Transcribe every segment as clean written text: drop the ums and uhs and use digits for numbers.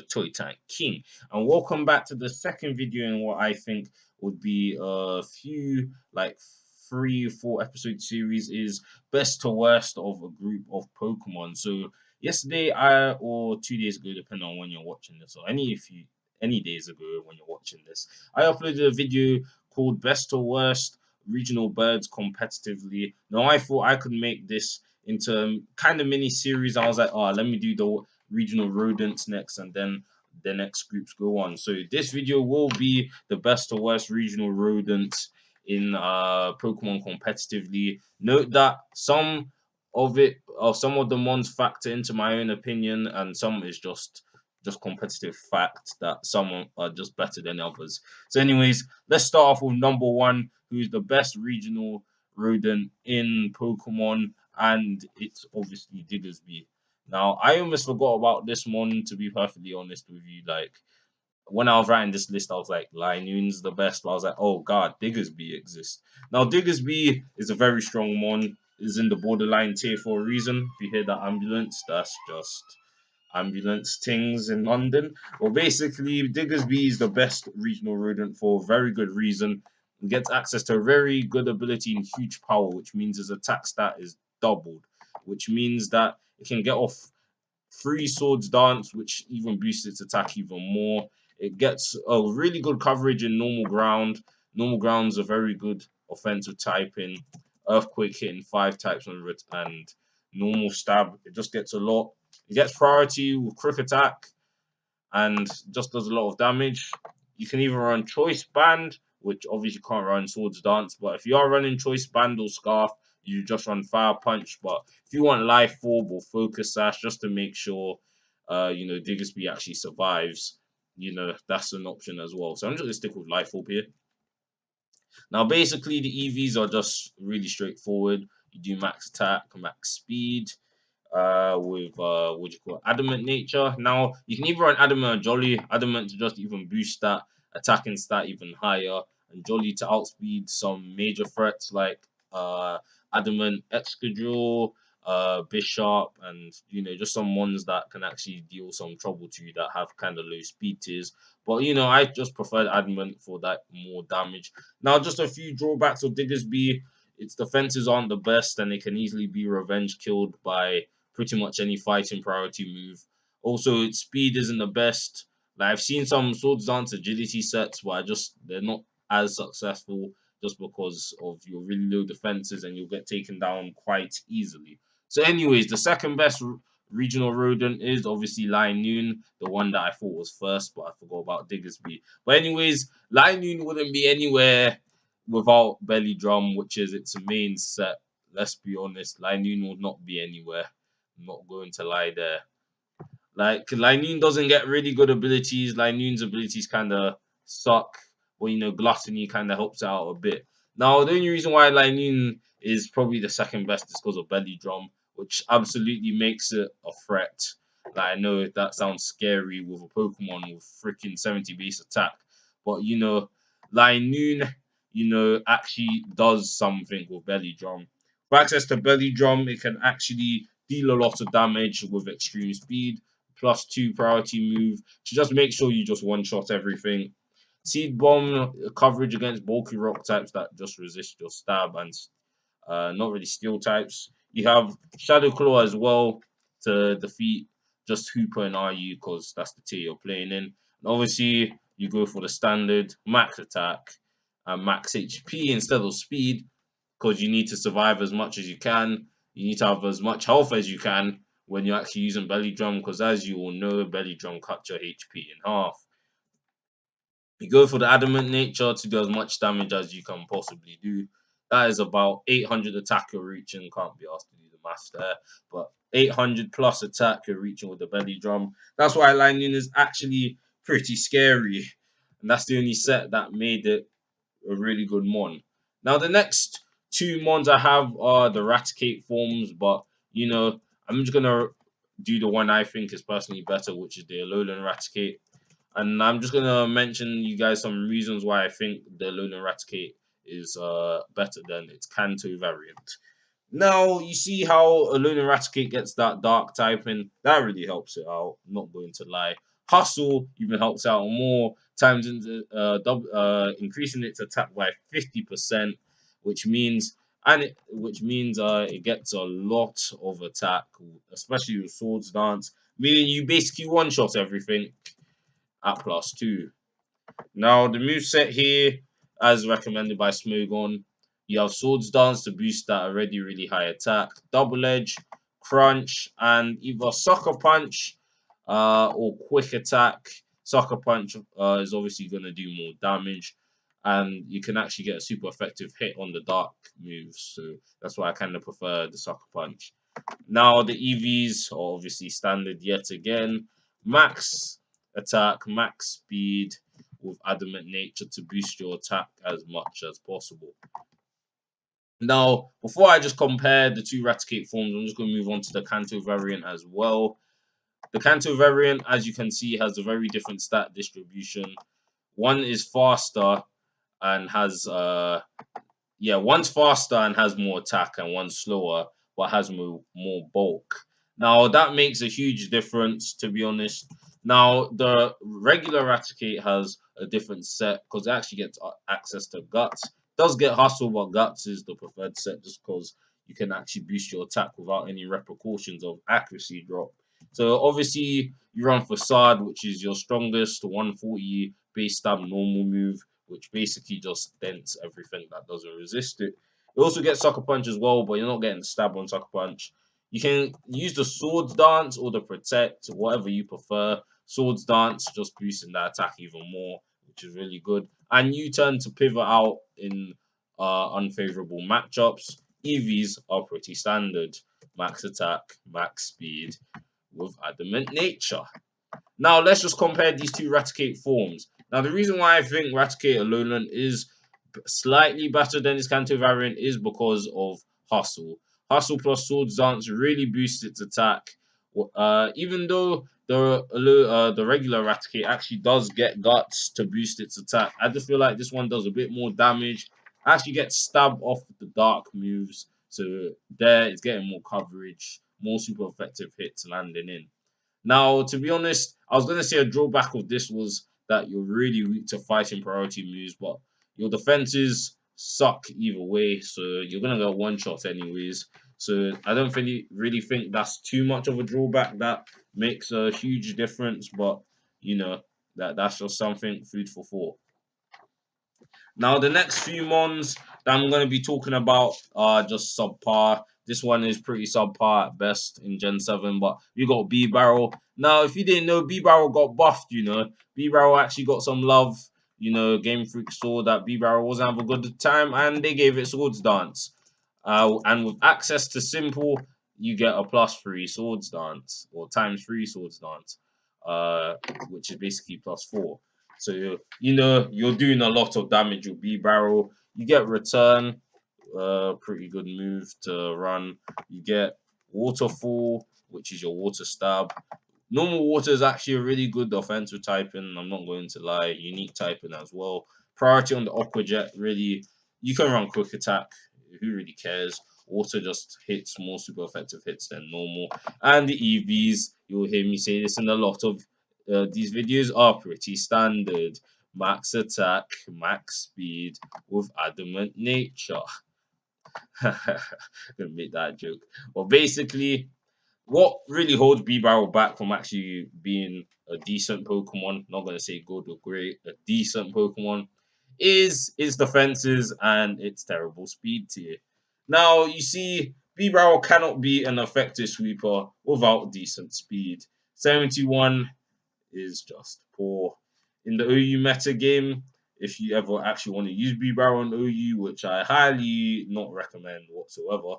the Toy Time King, and welcome back to the second video in what I think would be a few like 3 4 episode series is best to worst of a group of Pokemon. So yesterday or 2 days ago, depending on when you're watching this, or any days ago when you're watching this, I uploaded a video called best to worst regional birds competitively. Now I thought I could make this into kind of mini series. I was like, oh, let me do the regional rodents next, and then the next groups go on. So this video will be the best or worst regional rodents in Pokemon competitively. Note that some of the ones factor into my own opinion, and some is just competitive fact that some are just better than others. So, anyways, let's start off with number one, who's the best regional rodent in Pokemon, and it's obviously Diggersby. Now, I almost forgot about this one, to be perfectly honest with you. Like, when I was writing this list, I was like, Linoon's the best. But I was like, oh god, Diggersby exists. Now, Diggersby is a very strong one, is in the borderline tier for a reason. If you hear that ambulance, that's just ambulance things in London. Well, basically, Diggersby is the best regional rodent for a very good reason. It gets access to a very good ability and huge power, which means his attack stat is doubled, which means that it can get off three swords dance, which even boosts its attack even more. It gets a really good coverage in normal ground. Normal ground's a very good offensive typing. Earthquake hitting 5 types on it, and normal stab. It just gets a lot. It gets priority with quick attack and just does a lot of damage. You can either run Choice Band, which obviously can't run Swords Dance, but if you are running Choice Band or Scarf, you just run Fire Punch. But if you want Life Orb or Focus Sash, just to make sure, Diggersby actually survives, that's an option as well. So I'm just gonna stick with Life Orb here. Now, basically, the EVs are just really straightforward. You do max attack, max speed, with what you call adamant nature. Now you can either run adamant or jolly. Adamant to just even boost that attacking stat even higher, and jolly to outspeed some major threats like adamant Excadrill, Bishop, and just some ones that can actually deal some trouble to you that have kind of low speed tiers. But I just preferred adamant for that more damage. Now, just a few drawbacks of Diggersby. Its defenses aren't the best, and it can easily be revenge killed by pretty much any fighting priority move. Also, its speed isn't the best. Like, I've seen some Swords Dance agility sets, but they're not as successful just because of your really low defenses, and you'll get taken down quite easily. So, anyways, the second best regional rodent is obviously Linoon, the one that I thought was first, but I forgot about Diggersby. But anyways, Linoon wouldn't be anywhere without Belly Drum, which is its main set. Let's be honest, Linoon will not be anywhere. I'm not going to lie there. Like, Linoon doesn't get really good abilities. Linoon's abilities kind of suck. Or, Gluttony kind of helps out a bit. Now, the only reason why Linoon is probably the second best is because of Belly Drum, which absolutely makes it a threat. Like, I know that sounds scary with a Pokemon with freaking 70 base attack. But, Linoon, actually does something with Belly Drum. For access to Belly Drum, it can actually deal a lot of damage with extreme speed, +2 priority move to just make sure you just one-shot everything. Seed Bomb coverage against bulky rock types that just resist your stab, and not really steel types. You have Shadow Claw as well to defeat just Hooper and RU because that's the tier you're playing in. And obviously, you go for the standard max attack and max HP instead of speed because you need to survive as much as you can. You need to have as much health as you can when you're actually using Belly Drum because, as you all know, Belly Drum cuts your HP in half. You go for the adamant nature to do as much damage as you can possibly do. That is about 800 attack you're reaching. Can't be asked to do the math there, but 800 plus attack you're reaching with the Belly Drum. That's why Lightning is actually pretty scary, and that's the only set that made it a really good mon. Now, the next two mons I have are the Raticate forms, but I'm just gonna do the one I think is personally better, which is the Alolan Raticate. And I'm just gonna mention you guys some reasons why I think the Alolan Raticate is better than its Kanto variant. Now, you see how Alolan Raticate gets that dark typing. That really helps it out, not going to lie. Hustle even helps out more times into increasing its attack by 50%, which means it gets a lot of attack, especially with swords dance, meaning you basically one shot everything at +2. Now, the move set here, as recommended by Smogon, you have Swords Dance to boost that already really high attack, Double Edge, Crunch, and either Sucker Punch or Quick Attack. Sucker Punch is obviously going to do more damage, and you can actually get a super effective hit on the dark moves, so that's why I kind of prefer the Sucker Punch. Now, the EVs are obviously standard yet again. Max attack, max speed with adamant nature to boost your attack as much as possible. Now, before I just compare the two Raticate forms, I'm just going to move on to the Kanto variant as well. The Kanto variant, as you can see, has a very different stat distribution. One is faster and has one's faster and has more attack, and one's slower but has more bulk. Now that makes a huge difference, to be honest. Now the regular Raticate has a different set because it actually gets access to Guts. Does get Hustle, but Guts is the preferred set just because you can actually boost your attack without any repercussions of accuracy drop. So obviously you run Facade, which is your strongest 140 base stab normal move, which basically just dents everything that doesn't resist it. You also get Sucker Punch as well, but you're not getting the stab on Sucker Punch. You can use the Swords Dance or the Protect, whatever you prefer. Swords Dance just boosting that attack even more, which is really good. And you turn to pivot out in unfavorable matchups. EVs are pretty standard. Max attack, max speed with adamant nature. Now, let's just compare these two Raticate forms. Now, the reason why I think Raticate Alolan is slightly better than its Kanto variant is because of Hustle. Hustle plus Swords Dance really boosts its attack. Even though the regular Raticate actually does get Guts to boost its attack, I just feel like this one does a bit more damage. Actually gets stabbed off the dark moves, so there it's getting more coverage, more super effective hits landing in. Now, to be honest, I was going to say a drawback of this was that you're really weak to fighting priority moves, but your defenses suck either way, so you're going to get one shot anyways. So I don't really think that's too much of a drawback that makes a huge difference, but you know, that's just something food for thought. Now, the next few mons that I'm going to be talking about are just subpar. This one is pretty subpar at best in Gen 7, but you got B-Barrel. Now, if you didn't know, B-Barrel got buffed, B-Barrel actually got some love. Game Freak saw that B-Barrel wasn't having a good time, and they gave it Swords Dance. And with access to Simple, you get a +3 Swords Dance, or ×3 Swords Dance, which is basically +4. So, you're doing a lot of damage with B-Barrel. You get Return, pretty good move to run. You get Waterfall, which is your water stab. Normal water is actually a really good offensive typing, I'm not going to lie. Unique typing as well. Priority on the Aqua Jet, really, you can run quick attack. Who really cares? Water just hits more super effective hits than normal. And the EVs, you'll hear me say this in a lot of these videos, are pretty standard. Max attack, max speed with adamant nature. Gonna make that joke. Well, basically, what really holds B-Barrel back from actually being a decent Pokemon, not gonna say good or great, a decent Pokemon, is its defenses and its terrible speed tier. Now, you see, B-Barrel cannot be an effective sweeper without decent speed. 71 is just poor. In the OU meta game, if you ever actually want to use B-Barrel on OU, which I highly not recommend whatsoever,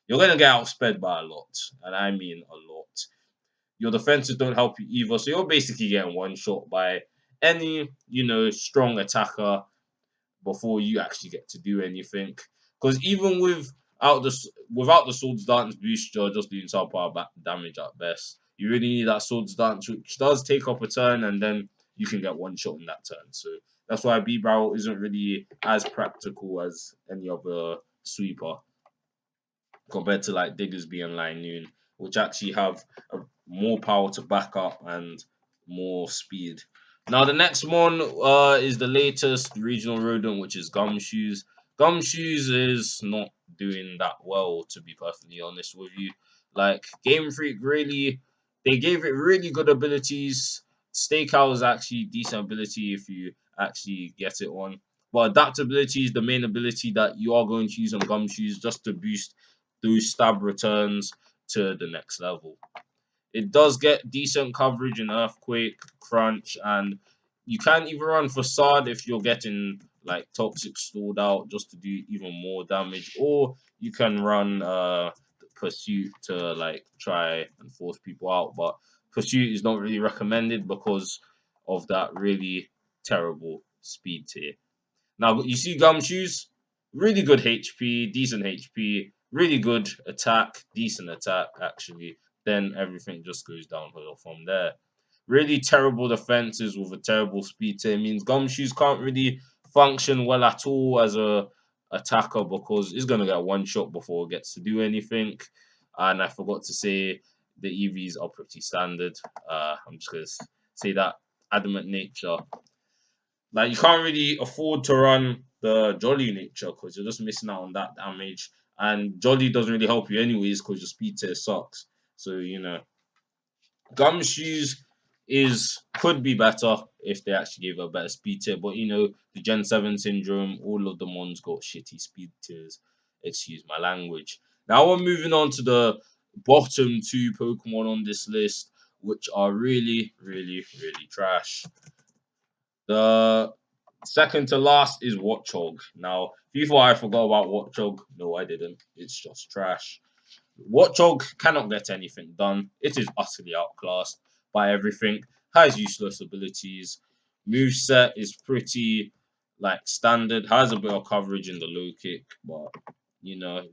you're going to get outsped by a lot, and I mean a lot. Your defenses don't help you either, so you're basically getting one shot by any, strong attacker before you actually get to do anything. Because even without the Swords Dance boost, you're just doing subpar damage at best. You really need that Swords Dance, which does take up a turn, and then you can get one shot in that turn. So that's why B-Barrel isn't really as practical as any other sweeper compared to like Diggersby and Line Noon, which actually have more power to back up and more speed. Now the next one is the latest regional rodent, which is Gumshoes. Gumshoes is not doing that well, to be perfectly honest with you. Like Game Freak really, they gave it really good abilities. Stakeout is actually decent ability if you actually get it on. But adaptability is the main ability that you are going to use on Gumshoes just to boost those stab returns to the next level. It does get decent coverage in Earthquake, Crunch, and you can even run Facade if you're getting like Toxic stalled out just to do even more damage, or you can run Pursuit to like try and force people out. But Pursuit is not really recommended because of that really terrible speed tier. Now you see Gumshoes, really good HP, decent HP, really good attack, decent attack actually. Then everything just goes downhill from there. Really terrible defenses with a terrible speed tier means Gumshoes can't really function well at all as a attacker because it's gonna get one shot before it gets to do anything. And I forgot to say the EVs are pretty standard. I'm just gonna say that adamant nature, like you can't really afford to run the Jolly nature because you're just missing out on that damage. And Jolly doesn't really help you anyways because your speed tier sucks. So Gumshoes is could be better if they actually gave a better speed tier. But the Gen 7 syndrome, all of the mons got shitty speed tiers. Excuse my language. Now we're moving on to the bottom two Pokemon on this list, which are really, really, really trash. The second to last is Watchog. Now, people, I forgot about Watchog. No, I didn't. It's just trash. Watchog cannot get anything done. It is utterly outclassed by everything. Has useless abilities. Moveset is pretty like standard. Has a bit of coverage in the low kick, but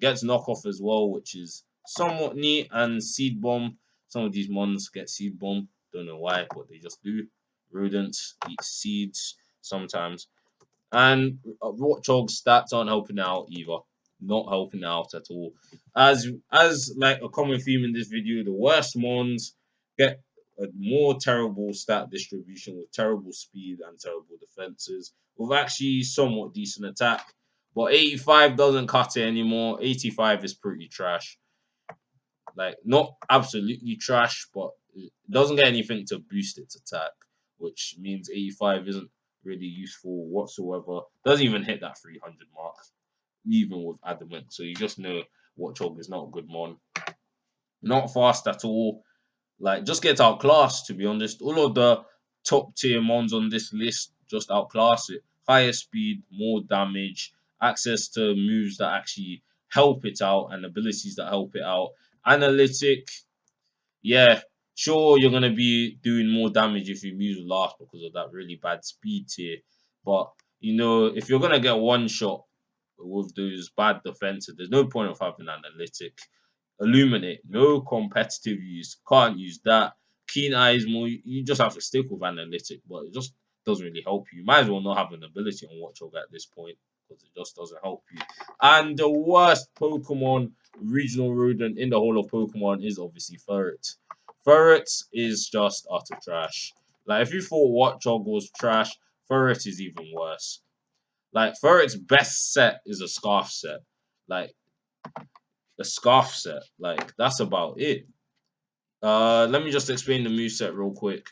gets knockoff as well, which is somewhat neat. And Seed Bomb. Some of these mons get Seed Bomb. Don't know why, but they just do. Rodents eat seeds sometimes. And Watchog's stats aren't helping out either. Not helping out at all. As like a common theme in this video, the worst mons get a more terrible stat distribution with terrible speed and terrible defenses, with actually somewhat decent attack. But 85 doesn't cut it anymore. 85 is pretty trash. Like not absolutely trash, but it doesn't get anything to boost its attack, which means 85 isn't really useful whatsoever. Doesn't even hit that 300 mark, even with adamant. So you just know Watchog is not a good mon. Not fast at all. Like just gets outclassed, to be honest. All of the top tier mons on this list just outclass it. Higher speed, more damage, access to moves that actually help it out, and abilities that help it out. Analytic, yeah, sure, you're gonna be doing more damage if you move last because of that really bad speed tier. But if you're gonna get one shot with those bad defenses, there's no point of having analytic. Illuminate, no competitive use. Can't use that. Keen eyes, more. You just have to stick with analytic, but it just doesn't really help you. Might as well not have an ability on Watchog at this point because it just doesn't help you. And the worst Pokemon regional rodent in the whole of Pokemon is obviously Ferret. Ferret is just utter trash. Like if you thought Watchog was trash, Ferret is even worse. Like Ferret's best set is a Scarf set. Like a Scarf set. Like that's about it. Let me just explain the move set real quick.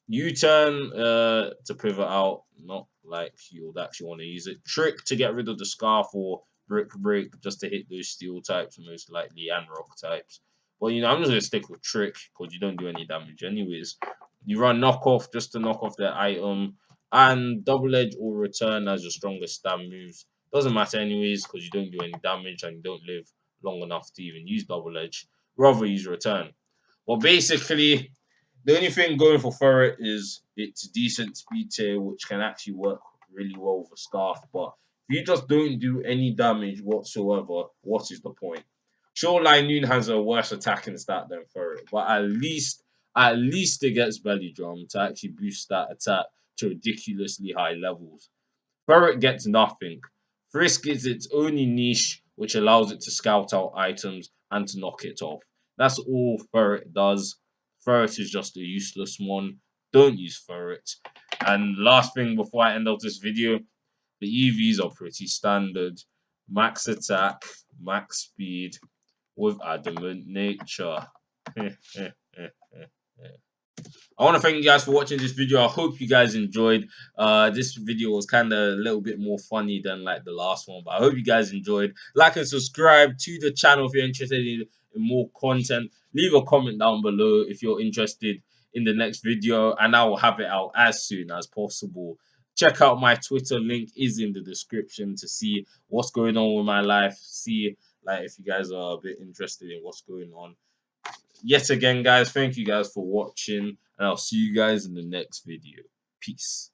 U-turn to pivot out, not like you would actually want to use it. Trick to get rid of the scarf, or brick break just to hit those steel types most likely, and rock types. But I'm just gonna stick with trick because you don't do any damage anyways. You run knockoff just to knock off their item, and double edge or return as your strongest stab moves. Doesn't matter anyways because you don't do any damage and you don't live long enough to even use double edge. Rather use return. Well, basically, the only thing going for Ferret is its decent speed tier, which can actually work really well with a Scarf. But if you just don't do any damage whatsoever, what is the point? Sure, Noon has a worse attacking stat than Ferret, but at least it gets Belly Drum to actually boost that attack to ridiculously high levels. Ferret gets nothing. Frisk is its only niche, which allows it to scout out items and to knock it off. That's all Ferret does. Ferret is just a useless one. Don't use ferrets. And last thing before I end off this video, the EVs are pretty standard. Max attack, max speed with adamant nature. I want to thank you guys for watching this video. I hope you guys enjoyed. This video was kind of a little bit more funny than like the last one, but I hope you guys enjoyed. Like and subscribe to the channel if you're interested in more content. Leave a comment down below if you're interested in the next video, and I will have it out as soon as possible. Check out my Twitter, link is in the description to see what's going on with my life. See like if you guys are a bit interested in what's going on. Yet again, guys, thank you guys for watching, and I'll see you guys in the next video. Peace.